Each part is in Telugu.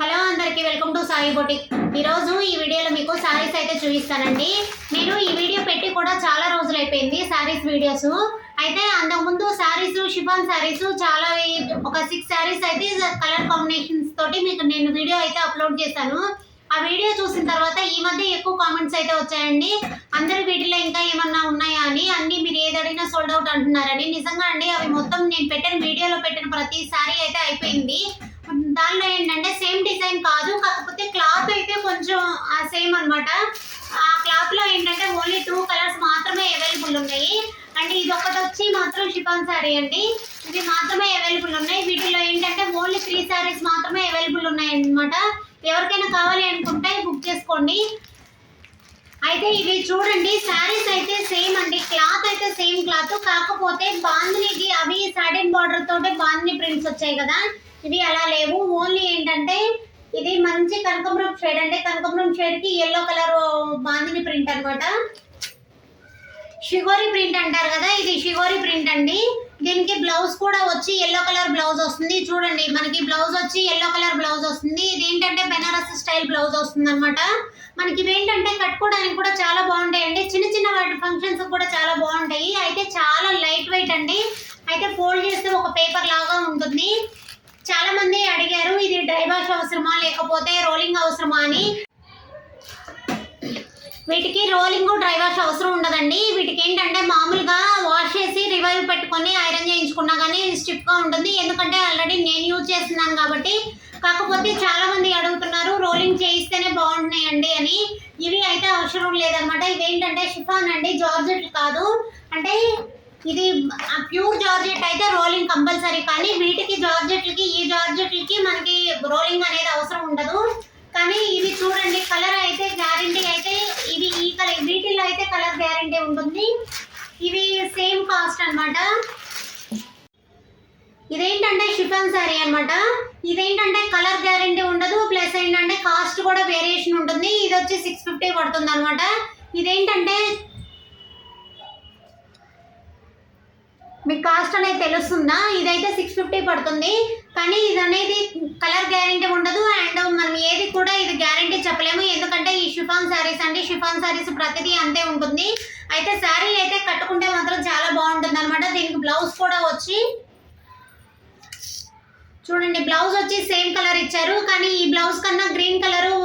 హలో అందరికీ వెల్కమ్ టు సాయి బొటిక్. ఈరోజు ఈ వీడియోలో మీకు సారీస్ అయితే చూపిస్తానండి. నేను ఈ వీడియో పెట్టి కూడా చాలా రోజులు అయిపోయింది సారీస్ వీడియోస్. అయితే అంతకుముందు సారీస్ షిఫాన్ సారీస్ చాలా ఒక 6 సారీస్ అయితే కలర్ కాంబినేషన్స్ తోటి మీకు నేను వీడియో అయితే అప్లోడ్ చేశాను. ఆ వీడియో చూసిన తర్వాత ఈ మధ్య ఎక్కువ కామెంట్స్ అయితే వచ్చాయండి. అందరి వీటిలో ఇంకా ఏమన్నా ఉన్నాయా అని, అన్ని మీరు ఏది అడిగినా సోల్డ్ అవుట్ అంటున్నారని. నిజంగా అండి, అవి మొత్తం నేను పెట్టిన వీడియోలో పెట్టిన ప్రతి సారీ అయితే అయిపోయింది. దానిలో ఏంటంటే సేమ్ డిజైన్ కాదు, కాకపోతే క్లాత్ అయితే కొంచెం సేమ్ అనమాట. ఆ క్లాత్ లో ఏంటంటే ఓన్లీ 2 కలర్స్ మాత్రమే అవైలబుల్ ఉన్నాయి. అంటే ఇది ఒకటి వచ్చి మాత్రం షిఫాన్ సారీ అండి, ఇది మాత్రమే అవైలబుల్ ఉన్నాయి. వీటిలో ఏంటంటే ఓన్లీ 3 సారీస్ మాత్రమే అవైలబుల్ ఉన్నాయి అనమాట. ఎవరికైనా కావాలి అనుకుంటే బుక్ చేసుకోండి. అయితే ఇవి చూడండి, శారీస్ అయితే సేమ్ అండి, క్లాత్ అయితే సేమ్ క్లాత్, కాకపోతే బాందినికి అవి సాటిన్ బార్డర్ తోటి బాందిని ప్రింట్స్ వచ్చాయి కదా, ఇవి అలా లేవు. ఓన్లీ ఏంటంటే ఇది మంచి కనకాంబరం షేడ్, అంటే కనకాంబరం షేడ్ కి ఎల్లో కలర్ బాందిని ప్రింట్ అనమాట. షిగోరి ప్రింట్ అంటారు కదా, ఇది షిగోరి ప్రింట్ అండి. దీనికి బ్లౌజ్ కూడా వచ్చి ఎల్లో కలర్ బ్లౌజ్ వస్తుంది. చూడండి, మనకి బ్లౌజ్ వచ్చి ఎల్లో కలర్ బ్లౌజ్ వస్తుంది. ఇది ఏంటంటే బెనారస్ స్టైల్ బ్లౌజ్ వస్తుంది అనమాట. మనకి ఇవేంటంటే కట్టుకోవడానికి కూడా చాలా బాగుంటాయండి, చిన్న చిన్న వాటి ఫంక్షన్స్ కూడా చాలా బాగుంటాయి. అయితే చాలా లైట్ వెయిట్ అండి, అయితే ఫోల్డ్ చేస్తే ఒక పేపర్ లాగా ఉంటుంది. చాలా మంది అడిగారు ఇది డ్రై వాష్ అవసరమా లేకపోతే రోలింగ్ అవసరమా అని. వీటికి రోలింగ్ డ్రై వాష్ అవసరం ఉండదండి. వీటికి ఏంటంటే మామూలుగా వాష్ చేసి రివైవ్ పెట్టుకొని ఐరన్ చేయించుకున్నా కానీ స్టిఫ్గా ఉంటుంది, ఎందుకంటే ఆల్రెడీ నేను యూజ్ చేస్తున్నాను కాబట్టి. కాకపోతే చాలా మంది అడుగుతున్నారు రోలింగ్ చేయిస్తేనే బాగుంటున్నాయండి అని. ఇవి అయితే అవసరం లేదనమాట. ఇవేంటంటే షిఫాన్ అండి, జార్జెట్ కాదు. అంటే ఇది ప్యూర్ జార్జెట్ అయితే రోలింగ్ కంపల్సరీ, కానీ వీటికి జార్జెట్లకి ఈ జార్జెట్లకి మనకి రోలింగ్ అనేది అవసరం ఉండదు. కానీ ఇవి చూడండి, కలర్ అయితే గ్యారంటీ అయితే ఇవి ఈ కలర్, వీటిలో అయితే కలర్ గ్యారంటీ ఉంటుంది. ఇవి సేమ్ కాస్ట్ అనమాట. ఇదేంటంటే షిఫాన్ సారీ అనమాట. ఇదేంటంటే కలర్ గ్యారంటీ ఉండదు, ప్లస్ ఏంటంటే కాస్ట్ కూడా వేరియేషన్ ఉంటుంది. ఇది వచ్చి 650 పడుతుంది అనమాట. ఇదేంటంటే మీకు కాస్ట్ అనేది తెలుస్తుందా, ఇదైతే 650 పడుతుంది. కానీ ఇది అనేది కలర్ గ్యారంటీ ఉండదు, అండ్ మనం ఏది కూడా ఇది గ్యారంటీ చెప్పలేము, ఎందుకంటే ఈ షిఫాన్ శారీస్ అండి, షిఫాన్ శారీస్ ప్రతిదీ అంతే ఉంటుంది. అయితే శారీ అయితే కట్టుకుంటే మాత్రం చాలా బాగుంటుంది అనమాట. దీనికి బ్లౌజ్ కూడా వచ్చి చూడండి, బ్లౌజ్ వచ్చి సేమ్ కలర్ ఇచ్చారు, కానీ ఈ బ్లౌజ్ కన్నా గ్రీన్ కలరు,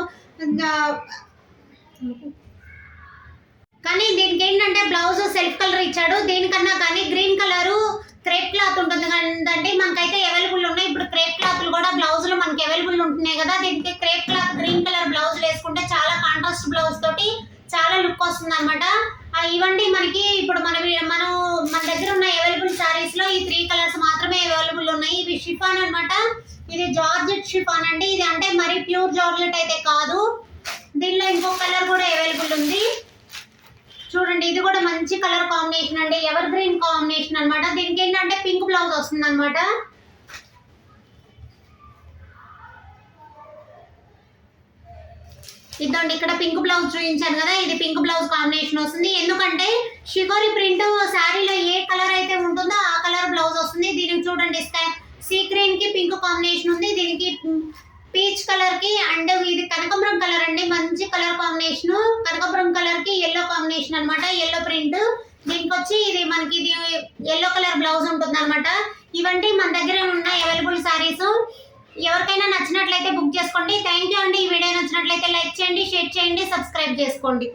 కానీ దీనికి ఏంటంటే బ్లౌజ్ సెల్ఫ్ కలర్ ఇచ్చాడు. దీనికన్నా కానీ గ్రీన్ కలరు క్రేప్ క్లాత్ ఉంటుంది కదండి, మనకైతే అవైలబుల్ ఉన్నాయి. ఇప్పుడు క్రేప్ క్లాత్లు కూడా బ్లౌజులు మనకి అవైలబుల్ ఉంటున్నాయి కదా. దీనికి crepe cloth green colour blouse వేసుకుంటే చాలా కాంట్రాస్ట్ బ్లౌజ్ తోటి చాలా లుక్ వస్తుంది అనమాట. ఇవ్వండి మనకి ఇప్పుడు మన దగ్గర ఉన్న అవైలబుల్ సారీస్ లో ఈ 3 కలర్స్ మాత్రమే అవైలబుల్ ఉన్నాయి. ఇవి షిఫాన్ అనమాట. ఇది జార్జెట్ షిఫాన్ అండి, ఇది అంటే మరి ప్యూర్ జార్జెట్ అయితే కాదు. దీనిలో ఇంకో కలర్ కూడా అవైలబుల్ ఉంది. చూడండి, ఇది కూడా మంచి కలర్ కాంబినేషన్ అండి, ఎవర్ గ్రీన్ కాంబినేషన్ అనమాట. దీనికి ఏంటంటే పింక్ బ్లౌజ్ వస్తుంది అనమాట. ఇదండి, ఇక్కడ పింక్ బ్లౌజ్ చూపించాను కదా, ఇది పింక్ బ్లౌజ్ కాంబినేషన్ వస్తుంది. ఎందుకంటే షిగోరి ప్రింట్ శారీలో ఏ కలర్ అయితే ఉంటుందో ఆ కలర్ బ్లౌజ్ వస్తుంది. దీనికి చూడండి, సీ గ్రీన్ కి పింక్ కాంబినేషన్ ఉంది, దీనికి పీచ్ కలర్ కి, అండ్ ఇది కనకాంబరం కలర్ అండి, మంచి కలర్ కాంబినేషన్. కనకాంబరం కలర్ కి ఎల్లో కాంబినేషన్ అనమాట, ఎల్లో ప్రింట్. దీనికి వచ్చి ఇది మనకి ఇది ఎల్లో కలర్ బ్లౌజ్ ఉంటుంది అనమాట. ఇవంటి మన దగ్గర ఉన్న అవైలబుల్ సారీస్. ఎవరికైనా నచ్చినట్లయితే బుక్ చేసుకోండి. థ్యాంక్ యూ అండి. ఈ వీడియో నచ్చినట్లయితే లైక్ చేయండి, షేర్ చేయండి, సబ్స్క్రైబ్ చేసుకోండి.